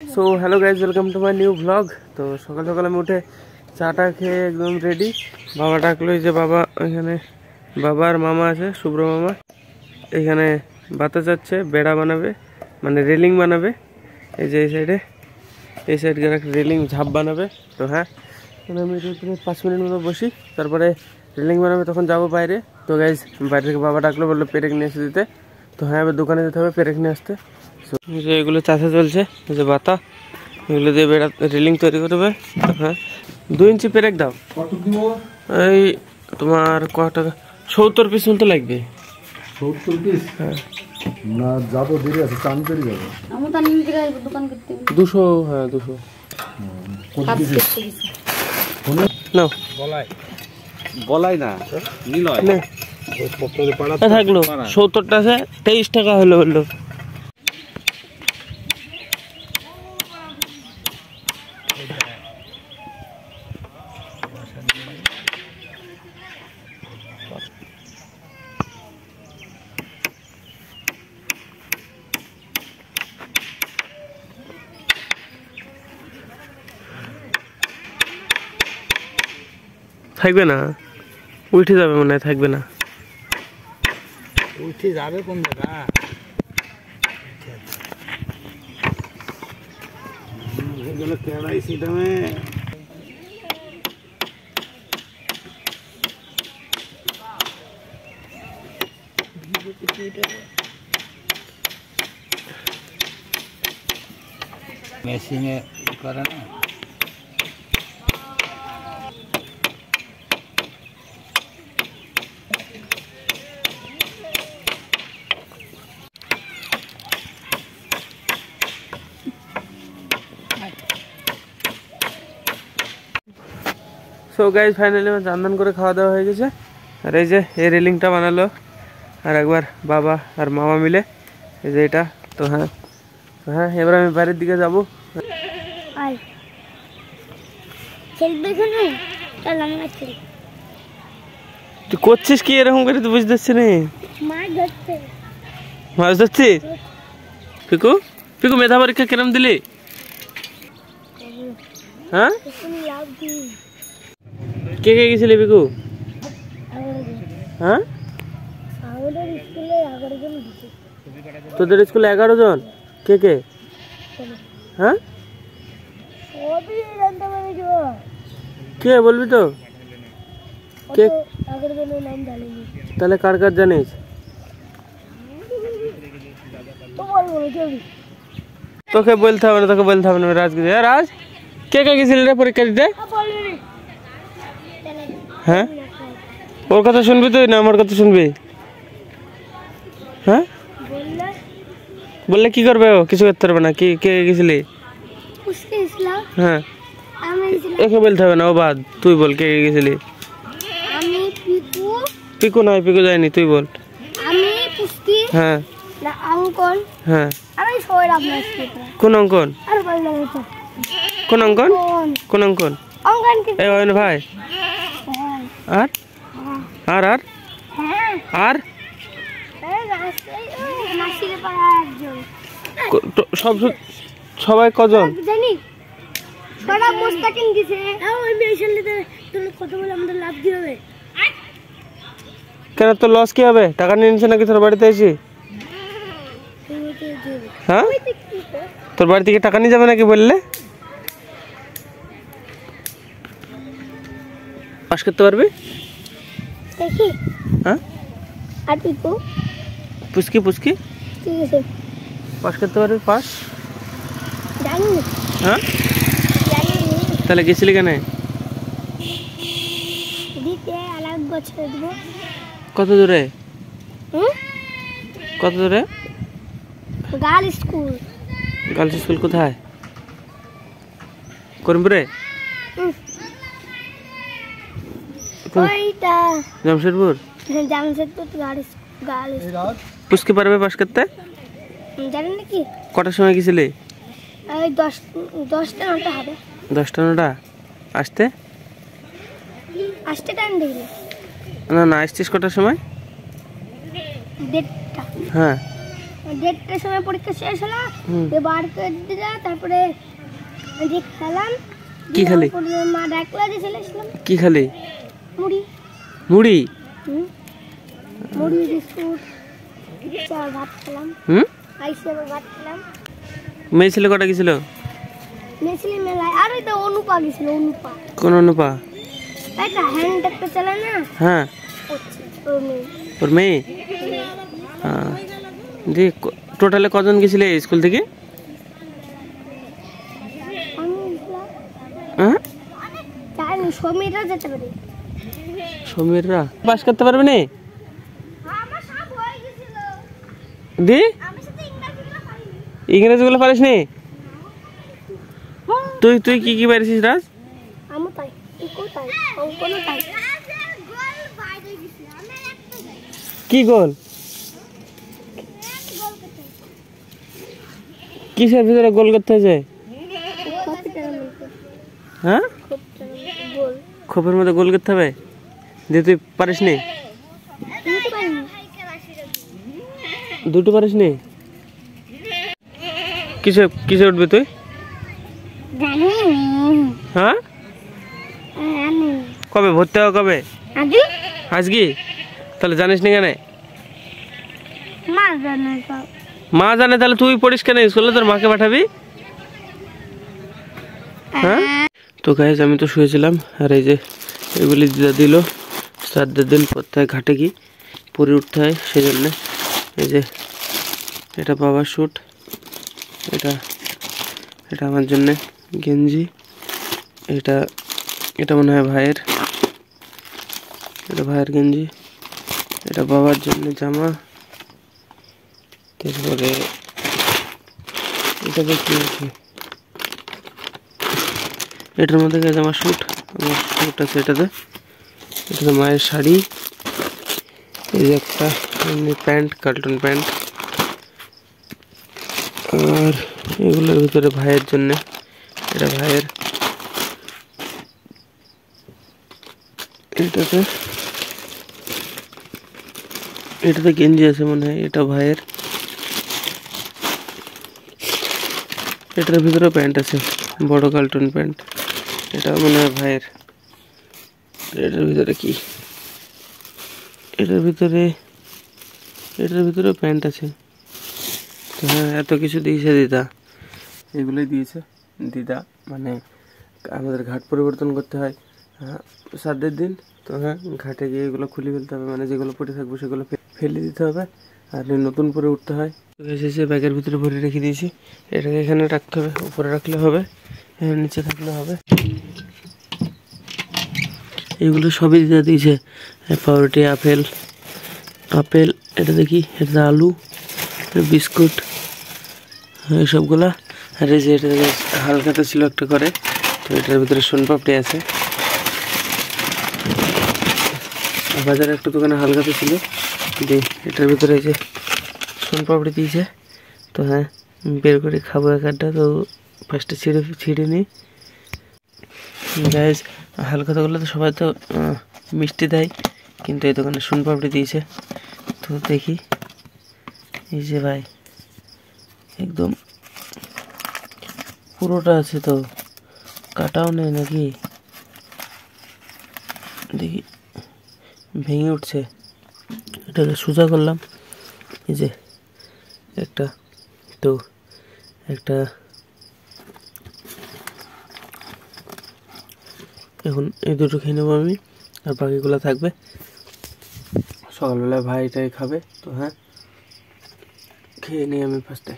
So hello guys, welcome to my new blog. তো সকাল সকাল আমি উঠে চাটা খেয়ে একদম রেডি। বাবা ডাকলো, এই যে বাবা এখানে, বাবা আর মামা আছে, শুভ্র মামা। এখানে বাতা যাচ্ছে, বেড়া বানাবে, মানে রেলিং বানাবে। এই যে এই সাইডে একটা রেলিং ঝাপ বানাবে। তো হ্যাঁ, আমি 5 মিনিট মতো বসি, তারপরে রেলিং বানাবে, তখন যাবো বাইরে। তো গাইজ বাইরে থেকে বাবা ডাকলো, বললো পেরেক নিয়ে এসে দিতে। তো হ্যাঁ, এবার দোকানে যেতে হবে পেরেক নিয়ে আসতে। যে এগুলো চাষা চলছে, যে বাতা, এগুলো দিয়ে বেড়া রেলিং তৈরি করবে। হ্যাঁ, 2 ইঞ্চি পেরেক দাও। এই তোমার কত টাকা? 70 পিস মতো লাগবে। 70 পিস? হ্যাঁ। না, যাবো দেরি আছে, চান করে যাবো। আমি তো নিতে গেলে দোকান করতে 200। হ্যাঁ 200। নাও। বলাই না নিলয় নে থাকলো 70টা আছে, 23 টাকা হলো বললো। থাকবে না, উঠে যাবে মনে হয়, থাকবে না। উঠে যাবে কোন জায়গা? মেশিনে করে না। সো গাইজ ফাইনালি আমার চান্দান করে খাওয়া দাওয়া হয়ে গেছে। আর এই যে এই রেলিংটা বানালো আর একবার বাবা আর মামা মিলে, এই যে এটা। তো হ্যাঁ এবার আমি বাড়ির দিকে যাবো। তুই করছিস কি এরকম করে? তুই বুঝতে পারছিস না? মাছ ধরছিস? পিকু পিকু মেধা পরীক্ষা কিরম দিলি? হ্যাঁ, কে কে গেছিলি পিকু? হ্যাঁ, তোদের স্কুলে 11 জন? কে কে? হ্যাঁ, কে বলবি তো? কে? তাহলে কার কার জানিস? তোকে বলতে হবে না, তোকে বলতে হবে না। রাজকে রাজ, কে কে গেছিলি রে পরীক্ষা দিতে? হ্যাঁ, ওর কথা শুনবি তুই না আমার কথা শুনবি? হ্যাঁ, বললে কি করবে? ও কিছু করতে পারবে না। কি কে গেছিলি? হ্যাঁ, একে বলতে হবে না, ও বাদ। তুই বল কে কে গেছিলি? পিকু নয়, পিকু যায়নি, তুই বল। হ্যাঁ অঙ্কন। হ্যাঁ, কোন অঙ্কন? কোন অঙ্কন? কোন অঙ্কন? এই অয়ন ভাই। আর আর আর আর সবাই কজন? কেন, তোর লস কি হবে? টাকা নিয়ে নিচ্ছে নাকি তোর বাড়িতে এসে? হ্যাঁ, তোর বাড়ি থেকে টাকা নিয়ে যাবে নাকি বললে? পাস করতে পারবি? হ্যাঁ, পুচকি পুচকি পাস করতে পারবি? পাস? হ্যাঁ, তাহলে গেছিলি কেন? কত দূরে? কত দূরে? গার্লস স্কুল কোথায়? করিমপুরে? জামশেদপুর? পুচকি পারবে পাস করতে? কটার সময় গেছিলি? 10টা 9টা হবে। 10টা 9টা? আসতে টাইম দেখলে না, আসছিস কটার সময়? 1:30টা। হ্যাঁ, দেড়টার সময় পরীক্ষা শেষ হলো, দিয়ে বার করে দিল, তারপরে যে খেলাম। কি খেলি? মা ডাকলা যে চলে আসলাম। কি খালি? মুড়ি। মুড়ি? মুড়ি বিস্কুট চা ভাত খেলাম। আইসে আবার ভাত খেলাম। মেয়ে ছেলে কটা গেছিল? মেসলি মেলায় আর ওই তো অনুপা গেছিল। অনুপা কোন অনুপা? একটা হ্যান্ড একটা চালায় না? হ্যাঁ, ওর মেয়ে। দিয়ে টোটালে কজন গেছিলে স্কুল থেকে? হ্যাঁ, জানি সমীররা যেতে পারে। সমীররা পাস করতে পারবে না? আমার সব হয়ে গেছিল। দি আমি শুধু ইংরেজিগুলো পারিনি। ইংরেজিগুলো পারিস নি? তুই তুই কি কি পারিস রাজ? আমি তাই ইকো তাই অঙ্কনও তাই। কি গোল? কিসের ভিতরে গোল করতে হয়েছে? হ্যাঁ, খোপের মধ্যে গোল করতে হবে। দিয়ে তুই পারিস নি? দুটো পারিস নি? কিসে কিসে উঠবে তুই? হ্যাঁ, কবে ভর্তি হওয়া? কবে? আজকে? তাহলে জানিস নি কেন? মা জানে, তাহলে তুই পড়িস কেন স্কুলে? তোর মাকে পাঠাবি। হ্যাঁ, তো গাইস আমি তো শুয়েছিলাম, আর এই যে এগুলি দিদা দিল। 7 দিন পড়তে হয় ঘাটে, কি পরে উঠতে হয়, সেই জন্য এই যে এটা বাবার স্যুট, এটা এটা আমার জন্যে গেঞ্জি, এটা এটা মনে হয় ভাইয়ের, এটা ভাইয়ের গেঞ্জি, এটা বাবার জন্য জামা। তারপরে এটা কি আছে? এটার মধ্যে গেছে আমার স্যুট, আমার স্যুট আছে এটাতে। এটাতে মায়ের শাড়ি, এই যে একটা প্যান্ট, কার্টুন প্যান্ট। আর এগুলোর ভিতরে ভাইয়ের জন্য, এটা ভাইয়ের। এটাতে গেঞ্জি আছে মনে হয়, এটা ভাইয়ের। এটার ভিতরে প্যান্ট আছে, বড় কার্টুন প্যান্ট, এটা মনে হয় ভাইয়ের। এটার ভিতরে কি? এটার ভিতরে প্যান্ট আছে। তো হ্যাঁ, এত কিছু দিয়েছে দিদা, এগুলোই দিয়েছে দিদা। মানে আমাদের ঘাট পরিবর্তন করতে হয় 7 দিন। তো হ্যাঁ, ঘাটে গিয়ে এগুলো খুলে ফেলতে হবে, মানে যেগুলো পড়ে থাকবে সেগুলো ফেলে দিতে হবে, আর নতুন পরে উঠতে হয়। এসেছে ব্যাগের ভিতরে ভরে রেখে দিয়েছি। এটাকে এখানে রাখতে হবে, উপরে রাখলে হবে, নিচে থাকলে হবে। এগুলো সবই দিতে দিয়েছে, পাউরুটি, আপেল, এটা দেখি, এটা আলু, বিস্কুট, এইসবগুলা। আর এই যে এটা হালকাতে ছিল একটা করে, তো এটার ভিতরে সোনপাপড়ি আছে। বাজারে একটা দোকানে হালকাতে ছিল, দিয়ে এটার ভিতরে এই যে সোনপাপড়ি দিয়েছে। তো হ্যাঁ, বের করে খাবো এক আধটা। তো ফার্স্টে ছিঁড়ে নিই। গাইস, হালখাতাগুলো তো সবাই তো মিষ্টি দেয়, কিন্তু এই দোকানে সোনপাপড়ি দিয়েছে। তো দেখি, এই যে ভাই একদম পুরোটা আছে, তো কাটাও নেই নাকি, দেখি ভেঙে উঠছে। এটাকে সোজা করলাম, এই যে একটা, তো একটা এখন এই দুটো খেয়ে নেবো আমি, আর বাকিগুলো থাকবে সকালবেলা ভাইটাই খাবে। তো হ্যাঁ, খেয়ে নিই আমি ফার্স্টে।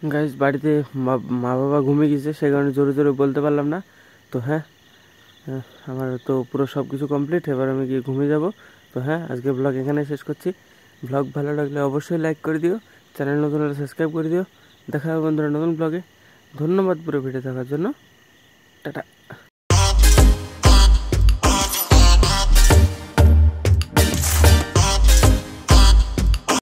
গাইস, বাড়িতে মা বাবা ঘুমিয়ে গেছে, সেই কারণে জোরে জোরে বলতে পারলাম না। তো হ্যাঁ, আমার তো পুরো সব কিছু কমপ্লিট, এবার আমি গিয়ে ঘুমিয়ে যাব। তো হ্যাঁ, আজকে ব্লগ এখানে শেষ করছি। ব্লগ ভালো লাগলে অবশ্যই লাইক করে দিও, চ্যানেল নতুন হলে সাবস্ক্রাইব করে দিও। দেখা হবে বন্ধুরা নতুন ব্লগে। ধন্যবাদ পুরো ভিডিও দেখার জন্য। টাটা।